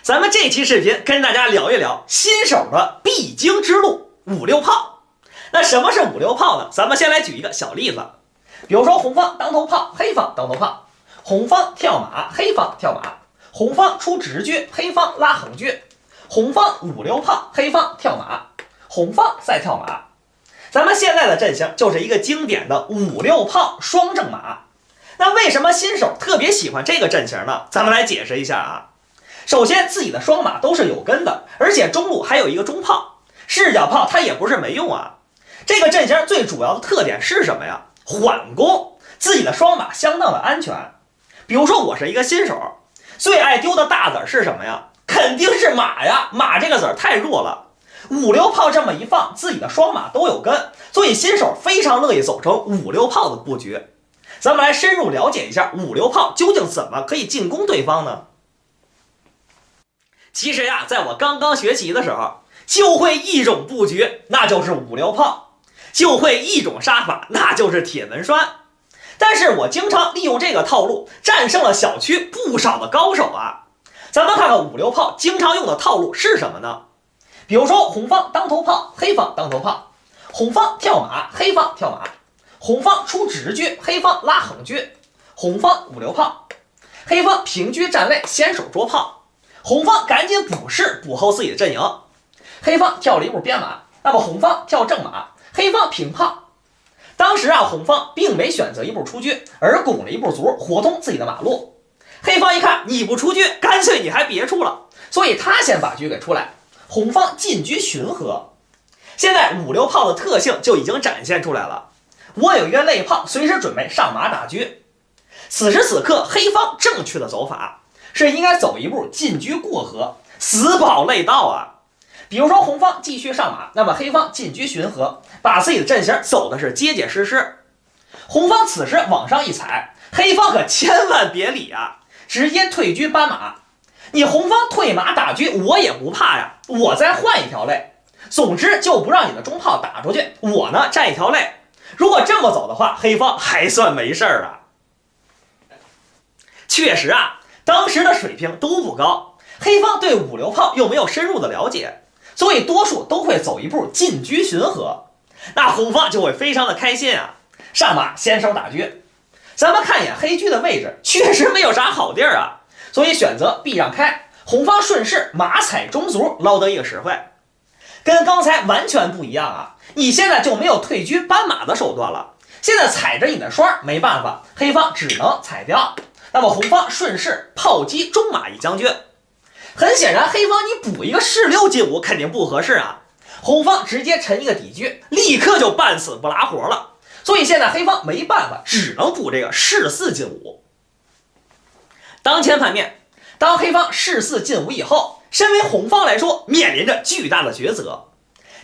咱们这期视频跟大家聊一聊新手的必经之路五六炮。那什么是五六炮呢？咱们先来举一个小例子，比如说红方当头炮，黑方当头炮，红方跳马，黑方跳马，红方出直车，黑方拉横车，红方五六炮，黑方跳马，红方再跳马。咱们现在的阵型就是一个经典的五六炮双正马。那为什么新手特别喜欢这个阵型呢？咱们来解释一下啊。首先，自己的双马都是有根的，而且中路还有一个中炮，视角炮它也不是没用啊。这个阵型最主要的特点是什么呀？缓攻，自己的双马相当的安全。比如说我是一个新手，最爱丢的大子是什么呀？肯定是马呀，马这个子太弱了。五六炮这么一放，自己的双马都有根，所以新手非常乐意走成五六炮的布局。咱们来深入了解一下五六炮究竟怎么可以进攻对方呢？其实呀，在我刚刚学习的时候，就会一种布局，那就是五六炮；就会一种杀法，那就是铁门栓。但是我经常利用这个套路，战胜了小区不少的高手啊。咱们看看五六炮经常用的套路是什么呢？比如说红方当头炮，黑方当头炮，红方跳马，黑方跳马，红方出直车，黑方拉横车，红方五六炮，黑方平车站位，先手捉炮。红方赶紧补士补后自己的阵营，黑方跳了一步边马，那么红方跳正马，黑方平炮。当时啊，红方并没选择一步出车，而拱了一步卒，活通自己的马路。黑方一看你不出车，干脆你还别出了，所以他先把车给出来，红方进车巡河。现在五六炮的特性就已经展现出来了，我有一个内炮，随时准备上马打车。此时此刻，黑方正确的走法是应该走一步进车过河，死保内道啊。比如说红方继续上马，那么黑方进车巡河，把自己的阵型走的是结结实实。红方此时往上一踩，黑方可千万别理啊，直接退车搬马。你红方退马打车，我也不怕呀，我再换一条类。总之就不让你的中炮打出去，我呢占一条类。如果这么走的话，黑方还算没事啊。确实啊，当时的水平都不高，黑方对五六炮又没有深入的了解，所以多数都会走一步进车巡河。那红方就会非常的开心啊，上马先手打车。咱们看一眼黑车的位置，确实没有啥好地儿啊，所以选择避让开，红方顺势马踩中卒，捞得一个实惠。跟刚才完全不一样啊，你现在就没有退车搬马的手段了，现在踩着你的栓，没办法，黑方只能踩掉。那么红方顺势炮击中马一将军。很显然黑方你补一个士六进五肯定不合适啊，红方直接沉一个底车，立刻就半死不拉活了。所以现在黑方没办法，只能补这个士四进五。当前盘面，当黑方士四进五以后，身为红方来说面临着巨大的抉择，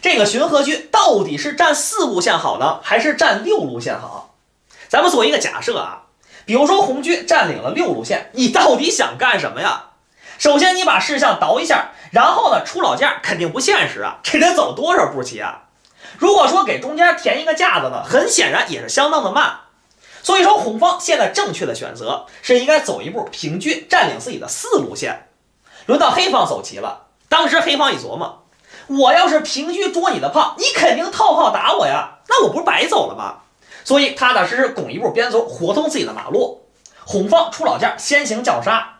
这个巡河车到底是站4路线好呢，还是站6路线好？咱们做一个假设啊，比如说红车占领了6路线，你到底想干什么呀？首先你把士象倒一下，然后呢出老架肯定不现实啊，这得走多少步棋啊？如果说给中间填一个架子呢，很显然也是相当的慢。所以说红方现在正确的选择是应该走一步平车，占领自己的4路线。轮到黑方走棋了，当时黑方一琢磨，我要是平车捉你的炮，你肯定套炮打我呀，那我不是白走了吗？所以踏踏实实拱一步边卒，活通自己的马路。红方出老架，先行叫杀。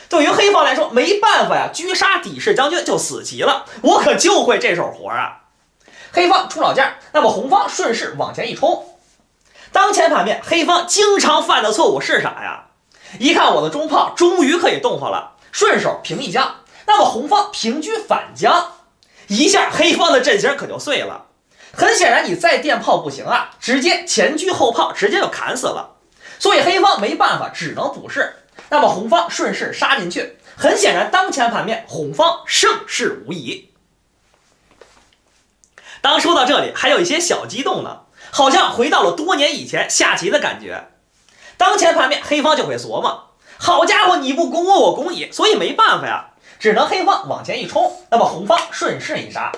对于黑方来说没办法呀，车杀底士将军就死棋了，我可就会这手活啊。黑方出老架，那么红方顺势往前一冲。当前盘面黑方经常犯的错误是啥呀？一看我的中炮终于可以动火了，顺手平一将，那么红方平车反将，一下黑方的阵型可就碎了。很显然你再垫炮不行啊，直接前车后炮直接就砍死了。所以黑方没办法，只能补士。那么红方顺势杀进去，很显然当前盘面红方胜势无疑。当说到这里还有一些小激动呢，好像回到了多年以前下棋的感觉。当前盘面黑方就会琢磨，好家伙，你不攻我，我攻你，所以没办法呀，只能黑方往前一冲，那么红方顺势一杀。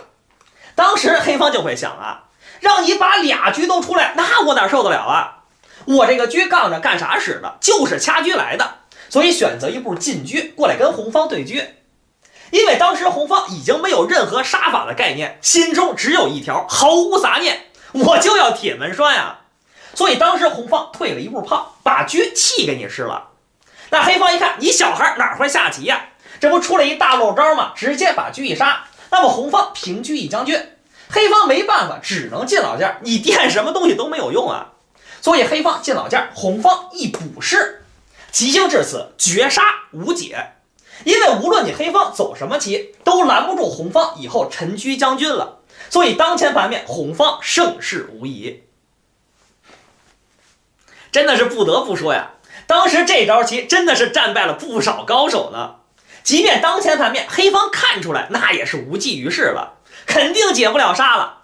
当时黑方就会想啊，让你把俩车都出来，那我哪受得了啊？我这个车杠着干啥使的？就是掐车来的，所以选择一步进车过来跟红方对车。因为当时红方已经没有任何杀法的概念，心中只有一条，毫无杂念，我就要铁门栓呀。所以当时红方退了一步炮，把车气给你吃了。那黑方一看，你小孩哪会下棋呀？这不出了一大漏招吗？直接把车一杀。那么红方平车一将军，黑方没办法，只能进老件，你垫什么东西都没有用啊。所以黑方进老件，红方一补士，棋形至此绝杀无解。因为无论你黑方走什么棋，都拦不住红方以后沉车将军了。所以当前盘面红方胜势无疑。真的是不得不说呀，当时这招棋真的是战败了不少高手呢。即便当前盘面黑方看出来，那也是无济于事了，肯定解不了杀了。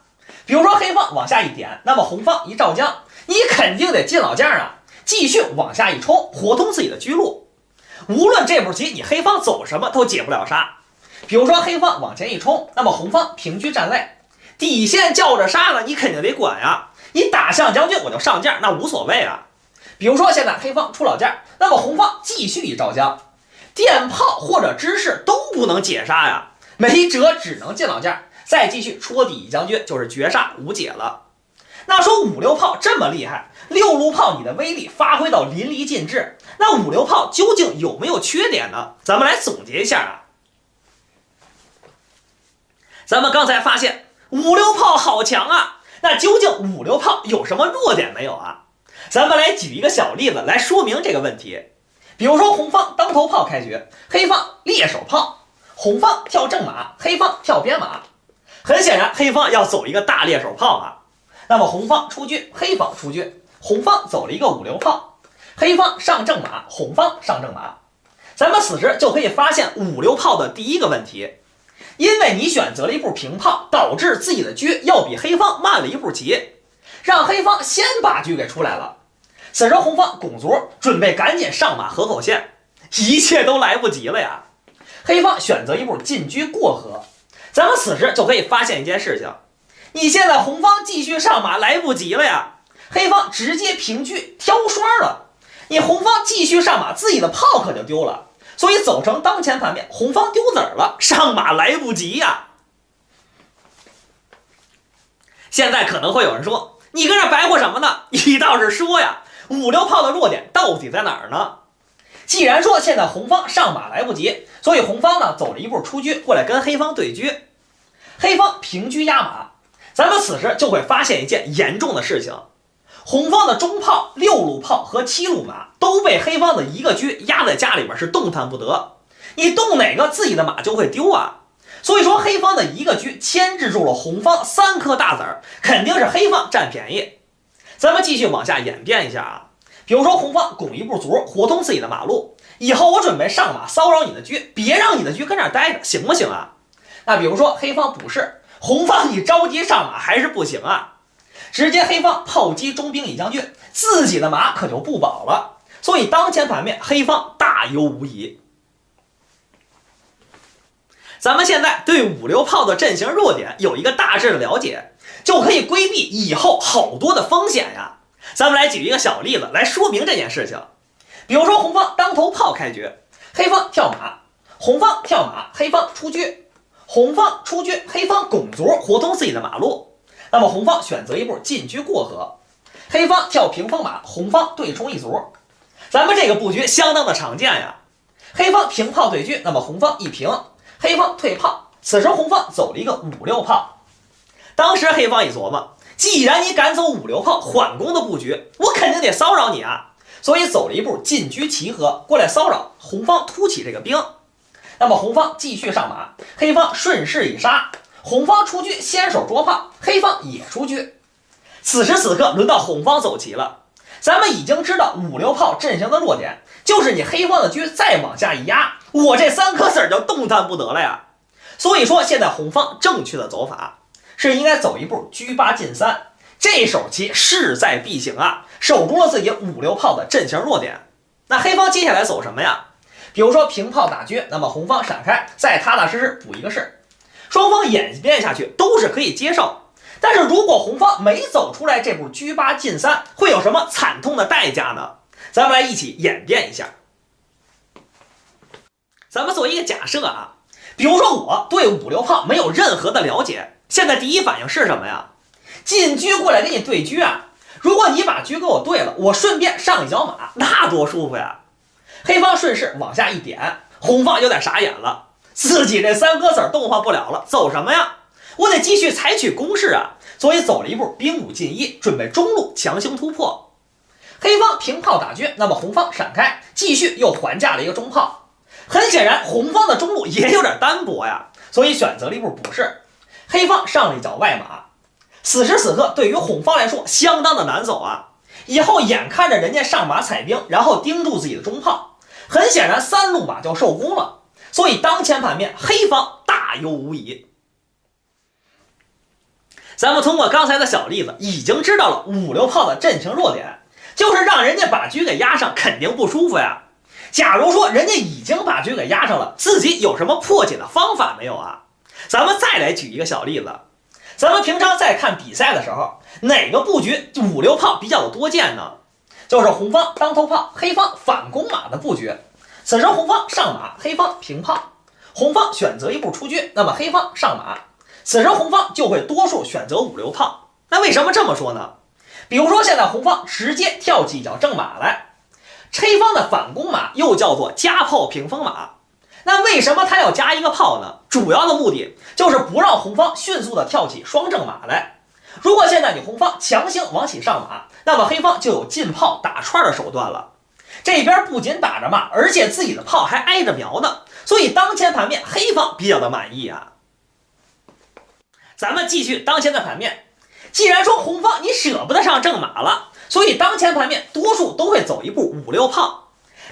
比如说黑方往下一点，那么红方一照将，你肯定得进老将啊，继续往下一冲，活通自己的车路。无论这步棋你黑方走什么都解不了杀。比如说黑方往前一冲，那么红方平车站位，底线叫着杀了，你肯定得管呀。你打象将军我就上将，那无所谓啊。比如说现在黑方出老将，那么红方继续一照将，电炮或者芝士都不能解杀呀，没辙，只能进老将，再继续戳底一将军，就是绝杀无解了。那说五六炮这么厉害，六路炮你的威力发挥到淋漓尽致，那五六炮究竟有没有缺点呢？咱们来总结一下啊。咱们刚才发现五六炮好强啊，那究竟五六炮有什么弱点没有啊？咱们来举一个小例子来说明这个问题。比如说红方当头炮开局，黑方猎手炮，红方跳正马，黑方跳边马。很显然黑方要走一个大猎手炮啊。那么红方出车，黑方出车，红方走了一个五六炮，黑方上正马，红方上正马。咱们此时就可以发现五六炮的第一个问题，因为你选择了一步平炮，导致自己的车要比黑方慢了一步棋，让黑方先把车给出来了。此时红方拱卒，准备赶紧上马河口线，一切都来不及了呀。黑方选择一步进车过河，咱们此时就可以发现一件事情，你现在红方继续上马来不及了呀，黑方直接平车挑双了，你红方继续上马，自己的炮可就丢了，所以走成当前盘面，红方丢子儿了，上马来不及呀。现在可能会有人说，你跟这白活什么呢？你倒是说呀，五六炮的弱点到底在哪儿呢？既然说现在红方上马来不及，所以红方呢走了一步出车过来跟黑方对车，黑方平车压马，咱们此时就会发现一件严重的事情，红方的中炮、六路炮和七路马都被黑方的一个车压在家里边，是动弹不得，你动哪个自己的马就会丢啊。所以说黑方的一个车牵制住了红方3颗大子儿，肯定是黑方占便宜。咱们继续往下演变一下啊，比如说红方拱一步卒，活通自己的马路，以后我准备上马骚扰你的车，别让你的车跟这儿待着，行不行啊？那比如说黑方补士，红方你着急上马还是不行啊，直接黑方炮击中兵一将军，自己的马可就不保了。所以当前盘面黑方大优无疑。咱们现在对五六炮的阵型弱点有一个大致的了解，就可以规避以后好多的风险呀。咱们来举一个小例子来说明这件事情。比如说红方当头炮开局，黑方跳马，红方跳马，黑方出车，红方出车，黑方拱卒，活通自己的马路。那么红方选择一步进车过河，黑方跳平风马，红方对冲一卒。咱们这个布局相当的常见呀。黑方平炮对车，那么红方一平，黑方退炮，此时红方走了一个五六炮。当时黑方一琢磨，既然你敢走五六炮缓攻的布局，我肯定得骚扰你啊，所以走了一步进车齐合过来骚扰，红方突起这个兵。那么红方继续上马，黑方顺势一杀，红方出车先手捉炮，黑方也出车。此时此刻轮到红方走棋了，咱们已经知道五六炮阵型的弱点，就是你黑方的车再往下一压，我这3颗子儿就动弹不得了呀。所以说现在红方正确的走法是应该走一步车8进3，这手棋势在必行啊，守住了自己五六炮的阵型弱点。那黑方接下来走什么呀？比如说平炮打车，那么红方闪开，再踏踏实实补一个士，双方演变下去都是可以接受。但是如果红方没走出来这步车8进3，会有什么惨痛的代价呢？咱们来一起演变一下。咱们做一个假设啊，比如说我对五六炮没有任何的了解，现在第一反应是什么呀？进车过来跟你对车啊！如果你把车给我对了，我顺便上一脚马，那多舒服呀！黑方顺势往下一点，红方有点傻眼了，自己这三哥子动换不了了，走什么呀？我得继续采取攻势啊！所以走了一步兵五进一，准备中路强行突破。黑方平炮打车，那么红方闪开，继续又还架了一个中炮。很显然，红方的中路也有点单薄呀，所以选择了一步补士。黑方上了一脚外马，此时此刻对于红方来说相当的难走啊！以后眼看着人家上马踩兵，然后盯住自己的中炮，很显然三路马就受攻了，所以当前盘面黑方大优无疑。咱们通过刚才的小例子，已经知道了五六炮的阵型弱点，就是让人家把车给压上，肯定不舒服呀。假如说人家已经把车给压上了，自己有什么破解的方法没有啊？咱们再来举一个小例子，咱们平常在看比赛的时候，哪个布局五六炮比较的多见呢？就是红方当头炮，黑方反攻马的布局。此时红方上马，黑方平炮，红方选择一步出车，那么黑方上马，此时红方就会多数选择五六炮。那为什么这么说呢？比如说现在红方直接跳起一脚正马来，黑方的反攻马又叫做加炮平风马。那为什么他要加一个炮呢？主要的目的就是不让红方迅速的跳起双正马来。如果现在你红方强行往起上马，那么黑方就有进炮打串的手段了。这边不仅打着骂，而且自己的炮还挨着瞄呢，所以当前盘面黑方比较的满意啊。咱们继续当前的盘面，既然说红方你舍不得上正马了，所以当前盘面多数都会走一步五六炮。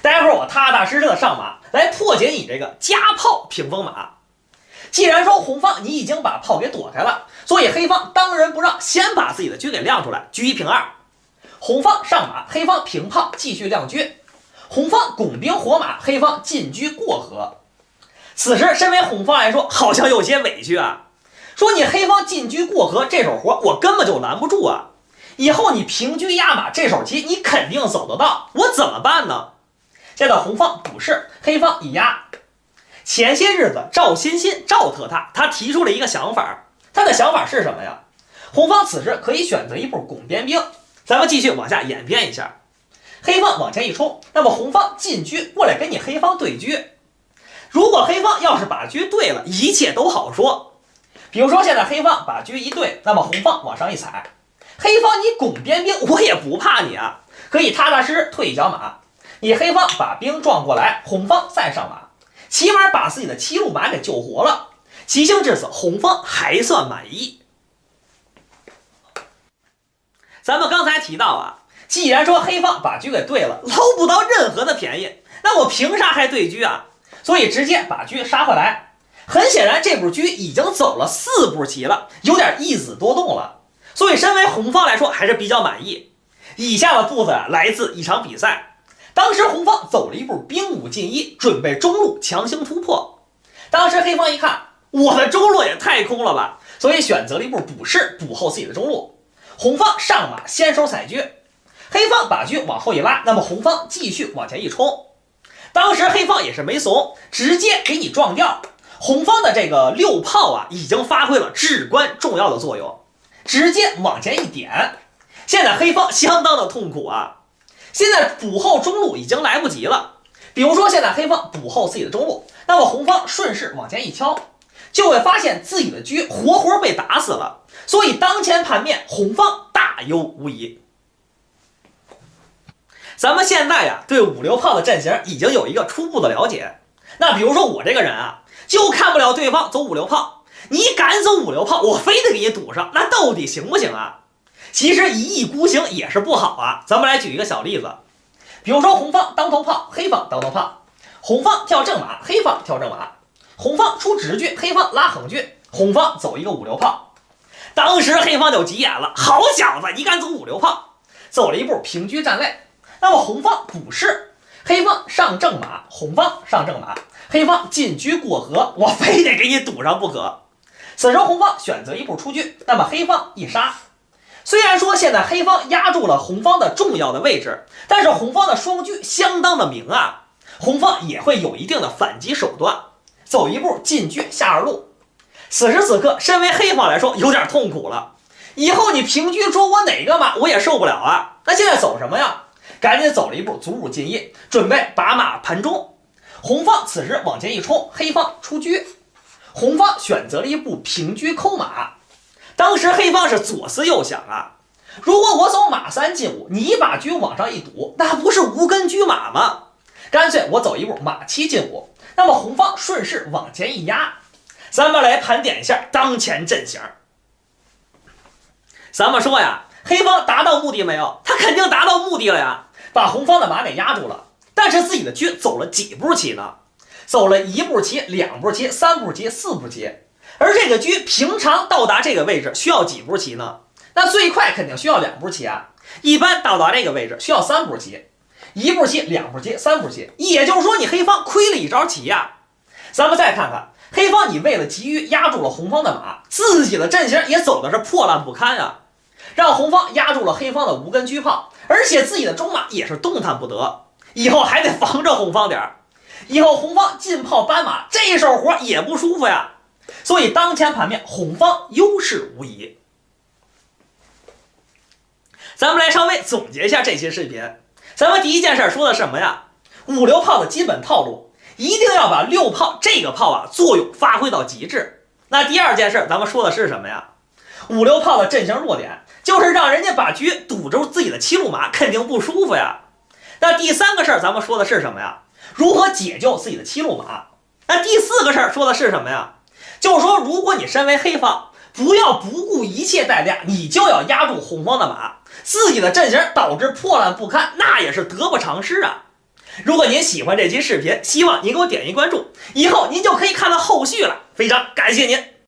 待会儿我踏踏实实的上马来破解你这个加炮平风马。既然说红方你已经把炮给躲开了，所以黑方当仁不让，先把自己的车给亮出来，车一平二。红方上马，黑方平炮继续亮车。红方拱兵活马，黑方进车过河。此时身为红方来说，好像有些委屈啊，说你黑方进车过河这手活我根本就拦不住啊，以后你平车压马这手棋你肯定走得到，我怎么办呢？现在红方补士，黑方一压。前些日子赵欣欣赵特大他提出了一个想法，他的想法是什么呀？红方此时可以选择一步拱边兵。咱们继续往下演变一下，黑方往前一冲，那么红方进车过来跟你黑方对车。如果黑方要是把车对了，一切都好说。比如说现在黑方把车一对，那么红方往上一踩，黑方你拱边兵我也不怕你啊，可以踏踏实实退一脚马。你黑方把兵撞过来，红方再上马，起码把自己的七路马给救活了。棋形至此，红方还算满意。咱们刚才提到啊，既然说黑方把车给对了，捞不到任何的便宜，那我凭啥还对车啊？所以直接把车杀回来。很显然这步车已经走了4步棋了，有点一子多动了，所以身为红方来说还是比较满意。以下的步子来自一场比赛，当时红方走了一步兵五进一，准备中路强行突破。当时黑方一看，我的中路也太空了吧，所以选择了一步补士，补后自己的中路。红方上马先手踩车，黑方把车往后一拉，那么红方继续往前一冲。当时黑方也是没怂，直接给你撞掉。红方的这个六炮啊，已经发挥了至关重要的作用，直接往前一点。现在黑方相当的痛苦啊，现在补后中路已经来不及了。比如说现在黑方补后自己的中路，那么红方顺势往前一敲，就会发现自己的车活活被打死了。所以当前盘面红方大优无疑。咱们现在呀，对五六炮的阵型已经有一个初步的了解。那比如说我这个人啊，就看不了对方走五六炮，你敢走五六炮，我非得给你堵上，那到底行不行啊？其实一意孤行也是不好啊。咱们来举一个小例子，比如说红方当头炮，黑方当头炮，红方跳正马，黑方跳正马，红方出直车，黑方拉横车，红方走一个五六炮。当时黑方就急眼了，好小子，你敢走五六炮，走了一步平车站位。那么红方补士，黑方上正马，红方上正马，黑方进车过河，我非得给你堵上不可。此时红方选择一步出车，那么黑方一杀。虽然说现在黑方压住了红方的重要的位置，但是红方的双车相当的明啊，红方也会有一定的反击手段。走一步进车下二路。此时此刻，身为黑方来说有点痛苦了。以后你平车捉我哪个马，我也受不了啊。那现在走什么呀？赶紧走了一步卒入进夜，准备把马盘中。红方此时往前一冲，黑方出车。红方选择了一步平车抠马。当时黑方是左思右想啊，如果我走马3进5，你把车往上一堵，那不是无根车马吗？干脆我走一步马7进5，那么红方顺势往前一压。咱们来盘点一下当前阵型。咱们说呀，黑方达到目的没有？他肯定达到目的了呀，把红方的马给压住了。但是自己的车走了几步棋呢？走了1步棋、2步棋、3步棋、4步棋。而这个车平常到达这个位置需要几步棋呢？那最快肯定需要2步棋啊。一般到达这个位置需要3步棋，1步棋、2步棋、3步棋。也就是说，你黑方亏了一招棋呀。咱们再看看。黑方你为了急于压住了红方的马，自己的阵型也走的是破烂不堪啊，让红方压住了黑方的无根车炮，而且自己的中马也是动弹不得，以后还得防着红方点儿，以后红方进炮搬马这手活也不舒服呀，所以当前盘面红方优势无疑。咱们来稍微总结一下这期视频，咱们第一件事说的什么呀？5流炮的基本套路。一定要把6炮这个炮啊作用发挥到极致。那第二件事咱们说的是什么呀？5流炮的阵型弱点就是让人家把车堵住自己的7路马，肯定不舒服呀。那第三个事咱们说的是什么呀？如何解救自己的7路马。那第四个事说的是什么呀？就是说，如果你身为黑方，不要不顾一切代价，你就要压住红方的马，自己的阵型导致破烂不堪，那也是得不偿失啊。如果您喜欢这期视频，希望您给我点一关注，以后您就可以看到后续了。非常感谢您。